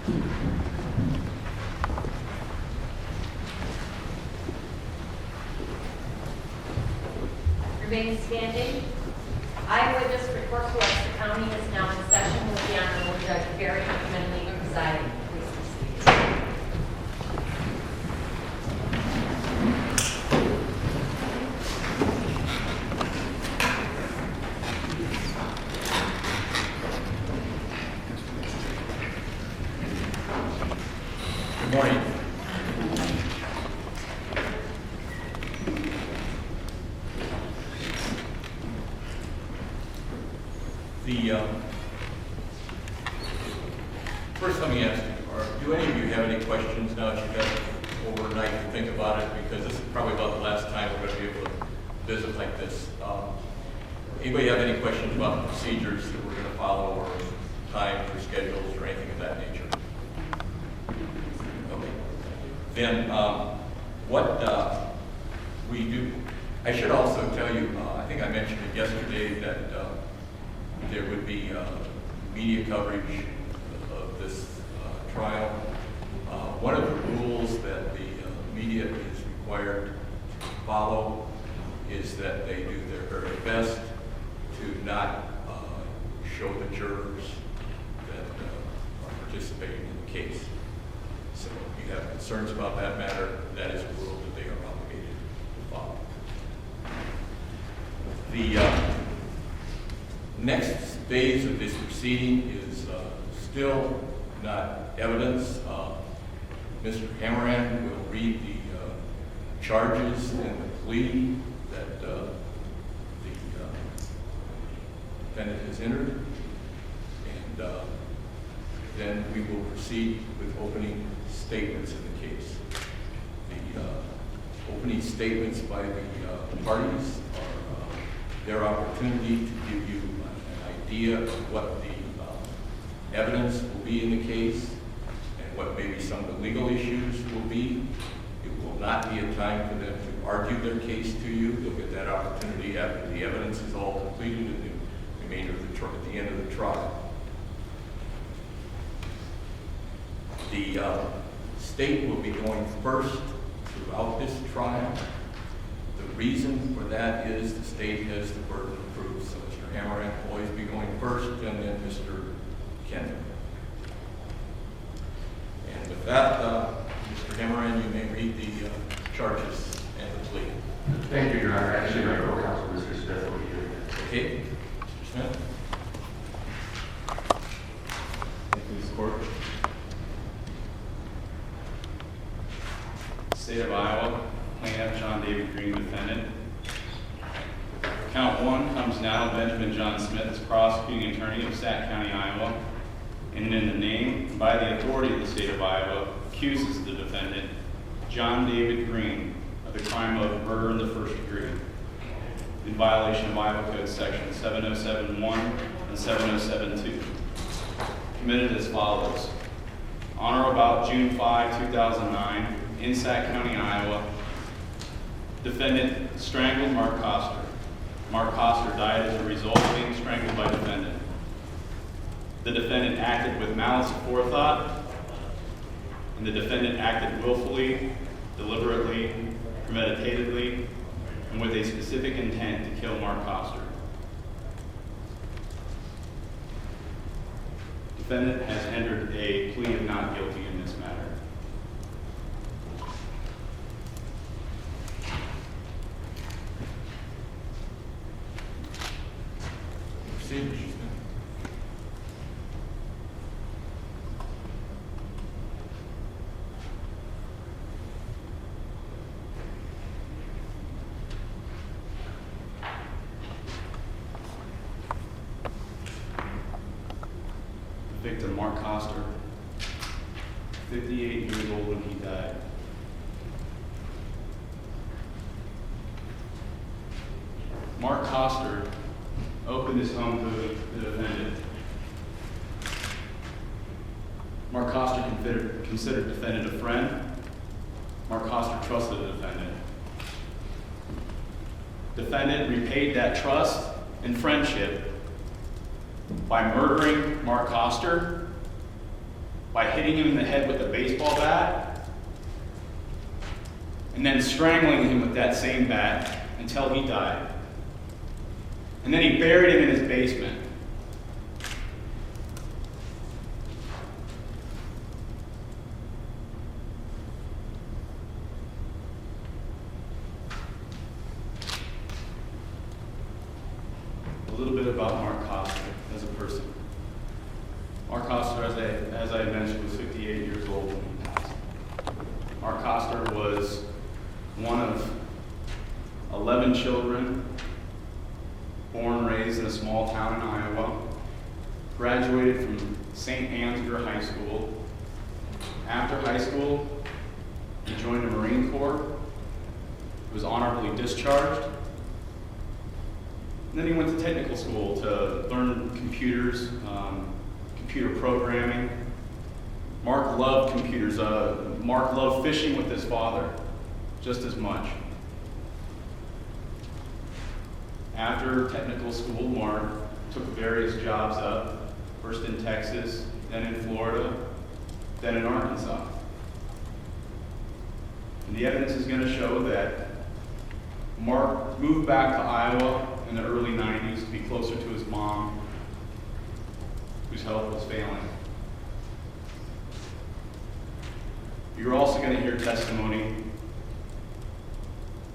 Remain standing. Iowa District Court for Webster County is now in session with the Honorable Judge Barry McMinley presiding. Please be seated. Good morning. First, let me ask you, do any of you have any questions now that you've had overnight to think about it? Because this is probably about the last time we're going to be able to visit like this. Anybody have any questions about the procedures that we're going to follow, or times or schedules or anything of that nature? Okay. Then what we do, I should also tell you, I think I mentioned it yesterday, that there would be media coverage of this trial. One of the rules that the media is required to follow is that they do their very best to not show the jurors that are participating in the case. So if you have concerns about that matter, that is a rule that they are obligated to follow. The next phase of this proceeding is still not evidence. Mr. Hammerand will read the charges and the plea that the defendant has entered, and then we will proceed with opening statements in the case. The opening statements by the parties are their opportunity to give you an idea of what the evidence will be in the case and what maybe some of the legal issues will be. It will not be a time for them to argue their case to you. They'll get that opportunity after the evidence is all completed and the remainder of the at the end of the trial. The state will be going first throughout this trial. The reason for that is the state has the burden of proof. So Mr. Hammerand will always be going first, and then Mr. Kendall. And with that, Mr. Hammerand, you may read the charges and the plea. Thank you, Your Honor. Actually, my co-counsel, Mr. Smith, will be doing that. Okay, Mr. Smith. Thank you, Mr. Court. State of Iowa, plaintiff John David Green, defendant. Count one comes now. Benjamin John Smith is prosecuting attorney of Sac County, Iowa, and in the name and by the authority of the state of Iowa, accuses the defendant, John David Green, of the crime of murder in the first degree, in violation of Iowa Code Section 7071 and 7072. Committed as follows. On or about June 5, 2009, in Sac County, Iowa, defendant strangled Mark Koster. Mark Koster died as a result of being strangled by defendant. The defendant acted with malice aforethought, and the defendant acted willfully, deliberately, premeditatedly, and with a specific intent to kill Mark Koster. Defendant has entered a plea of not guilty in this matter. Proceed, Mr. Smith. Victim Mark Koster, 58 years old when he died. Mark Koster opened his home to the defendant. Mark Koster considered defendant a friend. Mark Koster trusted the defendant. Defendant repaid that trust and friendship by murdering Mark Koster by hitting him in the head with a baseball bat and then strangling him with that same bat until he died. And then he buried him in his basement. A little bit about Mark Koster as a person. Mark Koster, as I mentioned, was 58 years old when he passed. Mark Koster was one of 11 children, born and raised in a small town in Iowa, graduated from St. Ansgar High School. After high school, he joined the Marine Corps, was honorably discharged, and then he went to technical school to learn computers, computer programming. Mark loved computers. Mark loved fishing with his father just as much. After technical school, Mark took various jobs up, first in Texas, then in Florida, then in Arkansas. And the evidence is going to show that Mark moved back to Iowa in the early 90s to be closer to his mom, whose health was failing. You're also going to hear testimony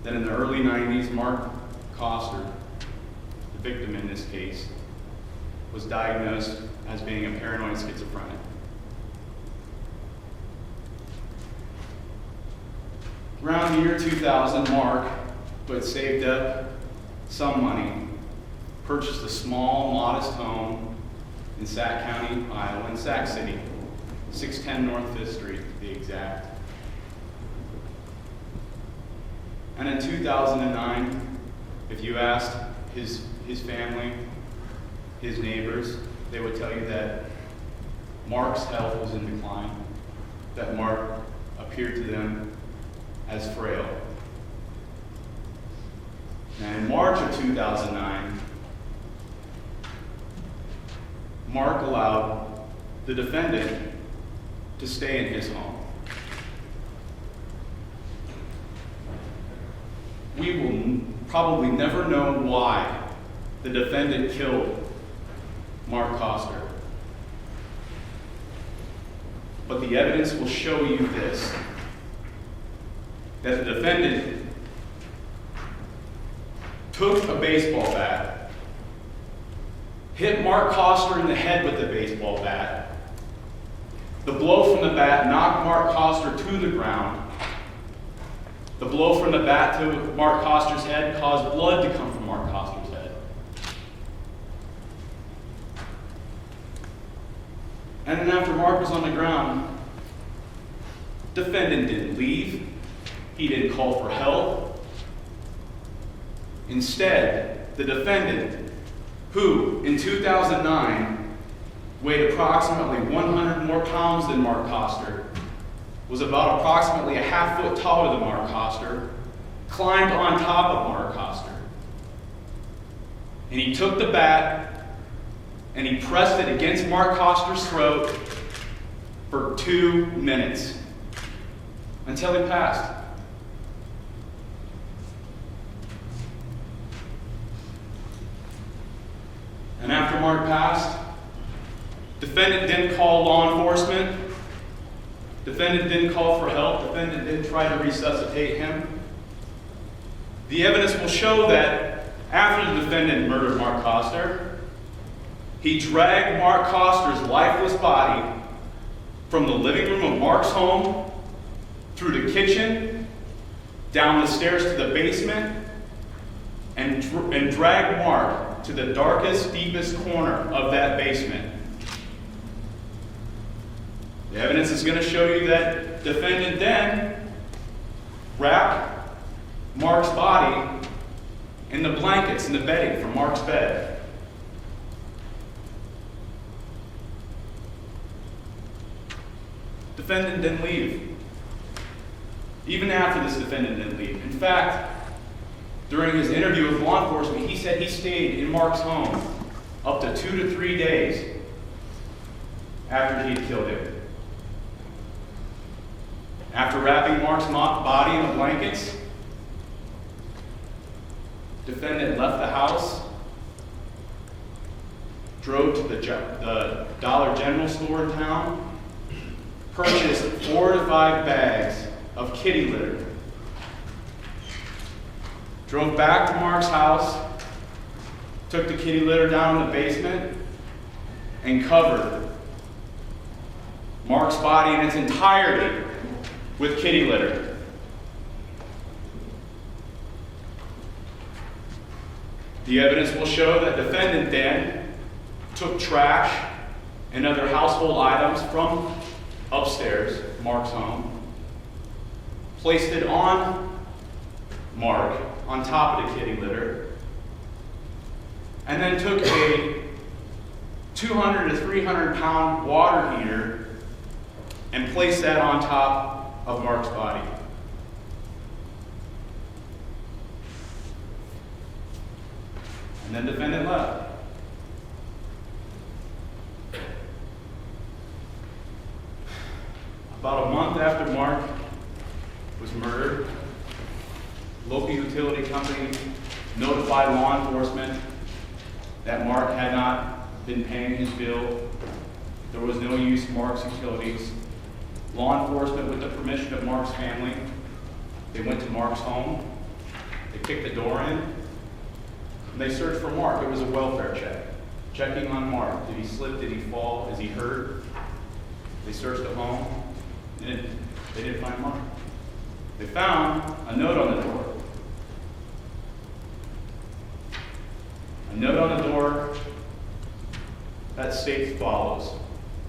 that in the early 90s, Mark Koster, the victim in this case, was diagnosed as being a paranoid schizophrenic. Around the year 2000, Mark, who had saved up some money, purchased a small, modest home in Sac County, Iowa, in Sac City, 610 North 5th Street, to be exact. And in 2009, if you asked his family, his neighbors, they would tell you that Mark's health was in decline, that Mark appeared to them as frail. And in March of 2009, Mark allowed the defendant to stay in his home. We will probably never know why the defendant killed Mark Koster. But the evidence will show you this, that the defendant took a baseball bat, hit Mark Koster in the head with the baseball bat. The blow from the bat knocked Mark Koster to the ground. The blow from the bat to Mark Koster's head caused blood to come from Mark Koster's head. And then after Mark was on the ground, defendant didn't leave. He didn't call for help. Instead, the defendant, who in 2009 weighed approximately 100 more pounds than Mark Koster, was about approximately a half foot taller than Mark Koster, climbed on top of Mark Koster. And he took the bat and he pressed it against Mark Koster's throat for 2 minutes until he passed. And after Mark passed, defendant didn't call law enforcement. Defendant didn't call for help. Defendant didn't try to resuscitate him. The evidence will show that after the defendant murdered Mark Koster, he dragged Mark Koster's lifeless body from the living room of Mark's home, through the kitchen, down the stairs to the basement, and dragged Mark to the darkest, deepest corner of that basement. The evidence is going to show you that defendant then wrapped Mark's body in the blankets and the bedding from Mark's bed. Defendant didn't leave. Even after this defendant didn't leave. In fact, during his interview with law enforcement, he said he stayed in Mark's home up to 2 to 3 days after he had killed him. After wrapping Mark's body in the blankets, defendant left the house, drove to the Dollar General store in town, purchased 4 to 5 bags of kitty litter, drove back to Mark's house, took the kitty litter down in the basement, and covered Mark's body in its entirety with kitty litter. The evidence will show that defendant then took trash and other household items from upstairs, Mark's home, placed it on Mark on top of the kitty litter, and then took a 200 to 300 pound water heater and placed that on top of Mark's body. And then defendant left. About a month after Mark was murdered, local utility company notified law enforcement that Mark had not been paying his bill. There was no use of Mark's utilities. Law enforcement, with the permission of Mark's family, they went to Mark's home. They kicked the door in, and they searched for Mark. It was a welfare check, checking on Mark. Did he slip? Did he fall? Is he hurt? They searched the home, and they didn't find Mark. They found a note on the door. A note on the door that states as follows: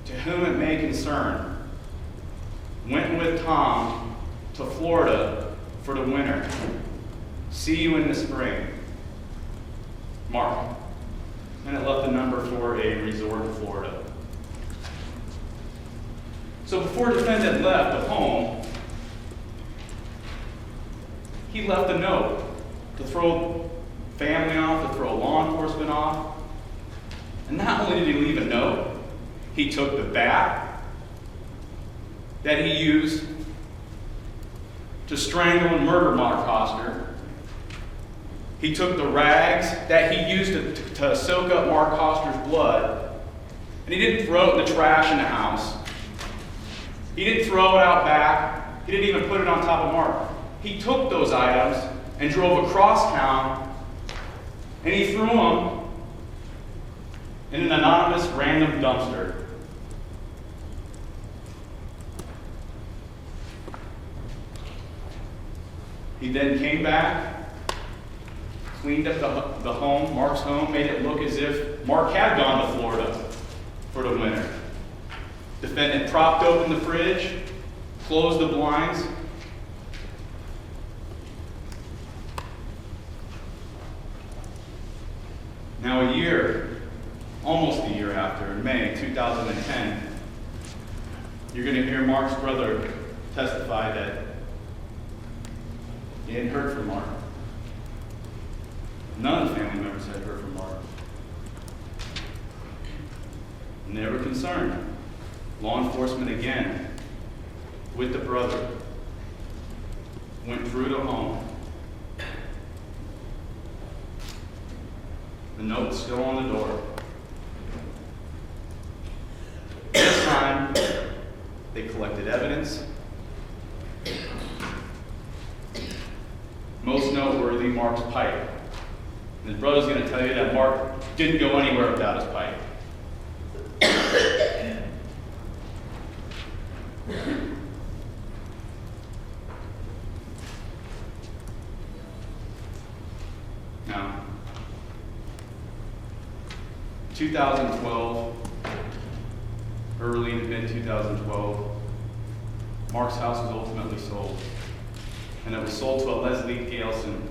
"To whom it may concern, went with Tom to Florida for the winter. See you in the spring. Mark." And it left a number for a resort in Florida. So before defendant left the home, he left a note to throw family off, to throw law enforcement off. And not only did he leave a note, he took the bat that he used to strangle and murder Mark Hoster. He took the rags that he used to soak up Mark Hoster's blood, and he didn't throw it in the trash in the house. He didn't throw it out back. He didn't even put it on top of Mark. He took those items and drove across town, and he threw them in an anonymous random dumpster. He then came back, cleaned up the home, Mark's home, made it look as if Mark had gone to Florida for the winter. Defendant propped open the fridge, closed the blinds. Now a year, almost a year after, in May 2010, you're going to hear Mark's brother testify that he hadn't heard from Mark. None of the family members had heard from Mark. And they were concerned. Law enforcement again, with the brother, went through the home. The note's still on the door. This time, they collected evidence. Most noteworthy, Mark's pipe. And his brother's going to tell you that Mark didn't go anywhere without his pipe. Now, 2012, early to mid-2012, Mark's house was ultimately sold. And it was sold to a Leslie Galeson.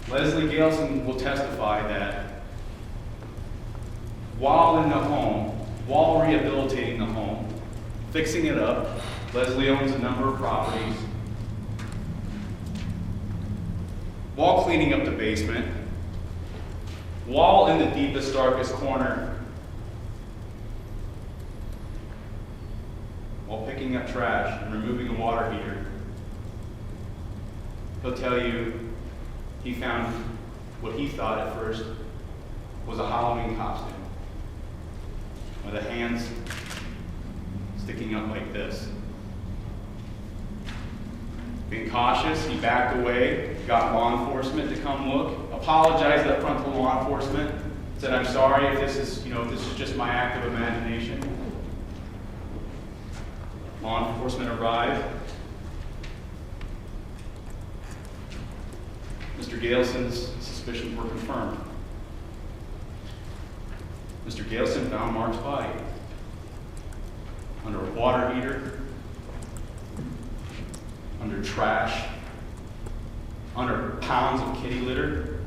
Leslie Galeson will testify that while in the home, while rehabilitating the home, fixing it up, Leslie owns a number of properties. While cleaning up the basement, while in the deepest, darkest corner, while picking picking up trash and removing a water heater, he'll tell you he found what he thought at first was a Halloween costume, with the hands sticking up like this. Being cautious, he backed away, got law enforcement to come look, apologized up front to law enforcement, said, "I'm sorry if this is just my act of imagination." Law enforcement arrived. Mr. Galeson's suspicions were confirmed. Mr. Galeson found Mark's body under a water heater, under trash, under pounds of kitty litter.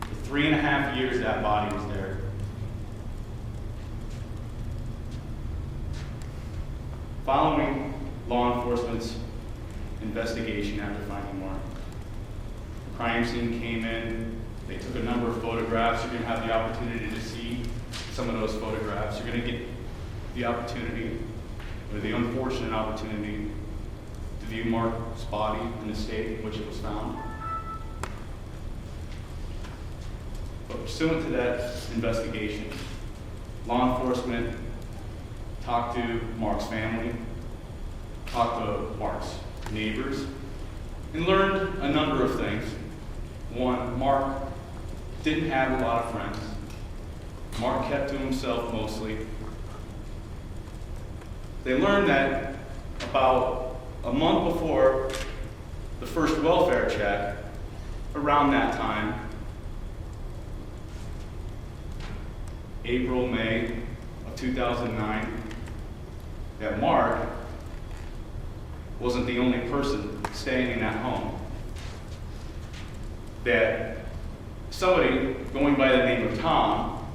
For 3.5 years, that body was there. Following law enforcement's investigation after finding Mark, the crime scene came in. They took a number of photographs. You're going to have the opportunity to see some of those photographs. You're going to get the opportunity, or the unfortunate opportunity, to view Mark's body in the state in which it was found. But pursuant to that investigation, law enforcement talked to Mark's family, talked to Mark's neighbors, and learned a number of things. One, Mark didn't have a lot of friends. Mark kept to himself mostly. They learned that about a month before the first welfare check, around that time, April, May of 2009, that Mark wasn't the only person staying in that home. That somebody going by the name of Tom,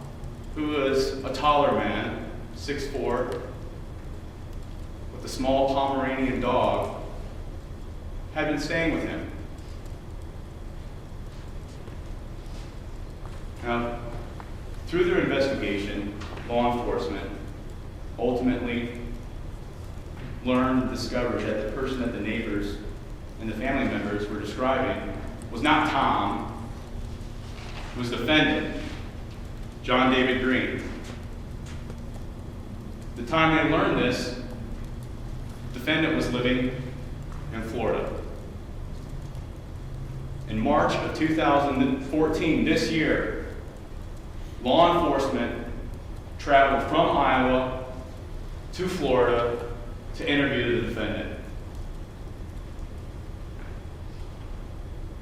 who was a taller man, 6'4", with a small Pomeranian dog, had been staying with him. Now, through their investigation, law enforcement ultimately discovered that the person that the neighbors and the family members were describing was not Tom, it was the defendant, John David Green. The time they learned this, the defendant was living in Florida. In March of 2014, this year, law enforcement traveled from Iowa to Florida to interview the defendant.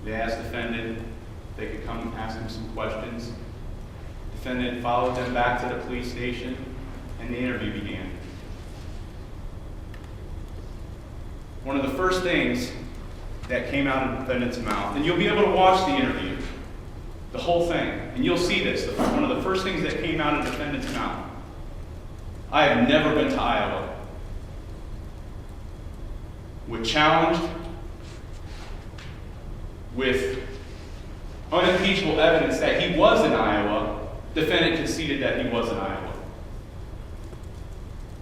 They asked the defendant if they could come and ask him some questions. The defendant followed them back to the police station, and the interview began. One of the first things that came out of the defendant's mouth, and you'll be able to watch the interview, the whole thing, and you'll see this. One of the first things that came out of the defendant's mouth: "I have never been to Iowa." With challenged, with unimpeachable evidence that he was in Iowa, the defendant conceded that he was in Iowa.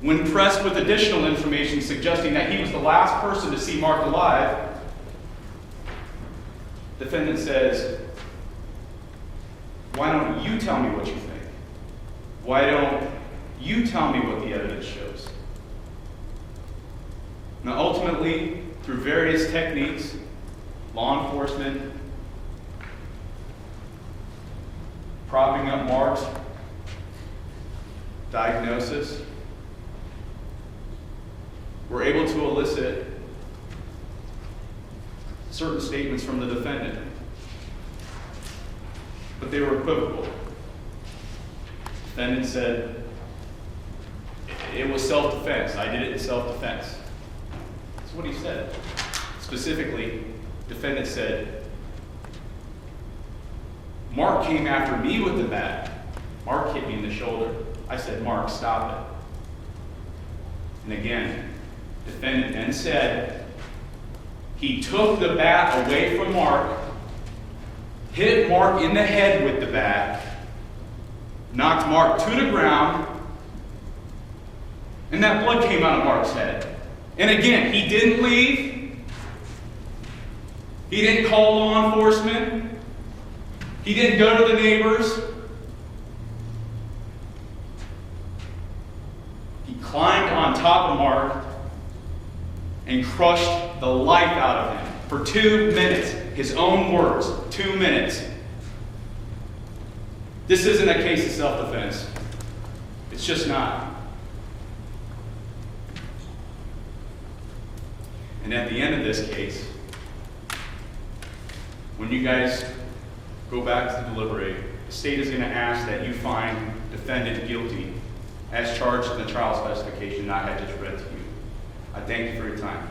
When pressed with additional information suggesting that he was the last person to see Mark alive, the defendant says, "Why don't you tell me what you think? Why don't you tell me what the evidence shows?" Now, ultimately, through various techniques, law enforcement propping up Mark's diagnosis, were able to elicit certain statements from the defendant. But they were equivocal. The defendant said, "It was self-defense. I did it in self-defense." That's what he said. Specifically, the defendant said, "Mark came after me with the bat. Mark hit me in the shoulder. I said, 'Mark, stop it.'" And again, the defendant then said, "He took the bat away from Mark, hit Mark in the head with the bat, knocked Mark to the ground, And that blood came out of Mark's head. And again, he didn't leave. He didn't call law enforcement. He didn't go to the neighbors. He climbed on top of Mark and crushed the life out of him for 2 minutes. His own words, 2 minutes. This isn't a case of self-defense. It's just not. And at the end of this case, when you guys go back to deliberate, the state is going to ask that you find defendant guilty as charged in the trial specification I had just read to you. I thank you for your time.